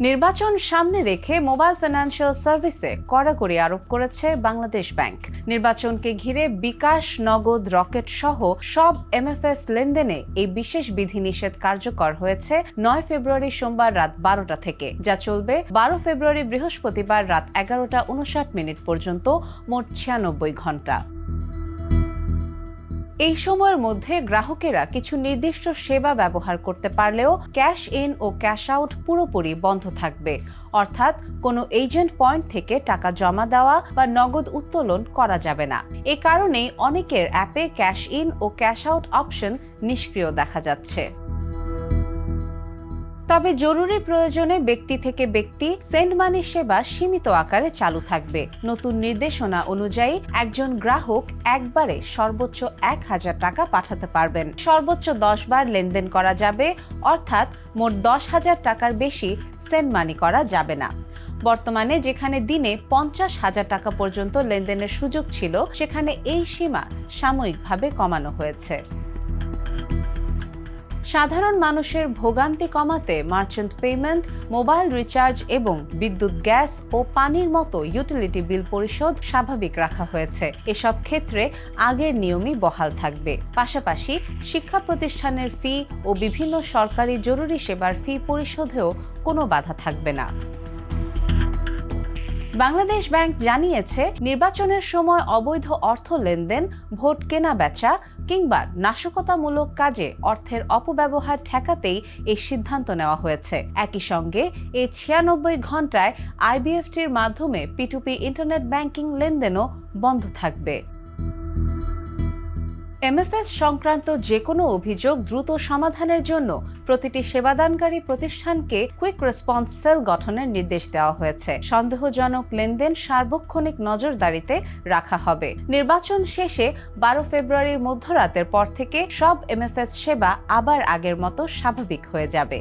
নির্বাচন সামনে রেখে মোবাইল ফাইন্যান্সিয়াল সার্ভিসে কড়াকড়ি আরোপ করেছে বাংলাদেশ ব্যাংক। নির্বাচনকে ঘিরে বিকাশ, নগদ, রকেট সহ সব এমএফএস লেনদেনে এই বিশেষ বিধিনিষেধ কার্যকর হয়েছে 9 ফেব্রুয়ারি সোমবার রাত 12টা থেকে, যা চলবে 12 ফেব্রুয়ারি বৃহস্পতিবার রাত 11টা 59 পর্যন্ত, মোট 96 ঘণ্টা। এই সময়ের মধ্যে গ্রাহকেরা কিছু নির্দিষ্ট সেবা ব্যবহার করতে পারলেও ক্যাশ ইন ও ক্যাশ আউট পুরোপুরি বন্ধ থাকবে, অর্থাৎ কোনো এজেন্ট পয়েন্ট থেকে টাকা জমা দেওয়া বা নগদ উত্তোলন করা যাবে না। এ কারণেই অনেকের অ্যাপে ক্যাশ ইন ও ক্যাশ আউট অপশন নিষ্ক্রিয় দেখা যাচ্ছে। তবে জরুরি প্রয়োজনে ব্যক্তি থেকে ব্যক্তি সেন্ড মানি সেবা সীমিত আকারে চালু থাকবে। নতুন নির্দেশনা অনুযায়ী একজন গ্রাহক একবারে সর্বোচ্চ 1000 টাকা পাঠাতে পারবেন। সর্বোচ্চ 10 বার লেনদেন করা যাবে, অর্থাৎ মোট 10,000 টাকার বেশি সেন্ড মানি করা যাবে না। বর্তমানে যেখানে দিনে 50,000 টাকা পর্যন্ত লেনদেনের সুযোগ ছিল, সেখানে এই সীমা সাময়িকভাবে কমানো হয়েছে। সাধারণ মানুষের ভোগান্তি কমাতে মার্চেন্ট পেমেন্ট, মোবাইল রিচার্জ এবং বিদ্যুৎ, গ্যাস ও পানির মতো ইউটিলিটি বিল পরিশোধ স্বাভাবিক রাখা হয়েছে। এসব ক্ষেত্রে আগের নিয়মই বহাল থাকবে। পাশাপাশি শিক্ষা প্রতিষ্ঠানের ফি ও বিভিন্ন সরকারি জরুরি সেবার ফি পরিশোধেও কোনো বাধা থাকবে না। বাংলাদেশ ব্যাংক জানিয়েছে, নির্বাচনের সময় অবৈধ অর্থ লেনদেন, ভোট কেনা বেচা কিংবা নাশকতামূলক কাজে অর্থের অপব্যবহার ঠেকাতেই এই সিদ্ধান্ত নেওয়া হয়েছে। একই সঙ্গে এই 96 ঘণ্টায় আইবিএফটির মাধ্যমে P2P ইন্টারনেট ব্যাংকিং লেনদেনও বন্ধ থাকবে। এমএফএস সংক্রান্ত যে কোনো অভিযোগ দ্রুত সমাধানের জন্য প্রতিটি সেবাদানকারী প্রতিষ্ঠানকে কুইক রেসপন্স সেল গঠনের নির্দেশ দেওয়া হয়েছে। সন্দেহজনক লেনদেন সার্বক্ষণিক নজরদারিতে রাখা হবে। নির্বাচন শেষে 12 ফেব্রুয়ারির মধ্যরাতের পর থেকে সব এমএফএস সেবা আবার আগের মতো স্বাভাবিক হয়ে যাবে।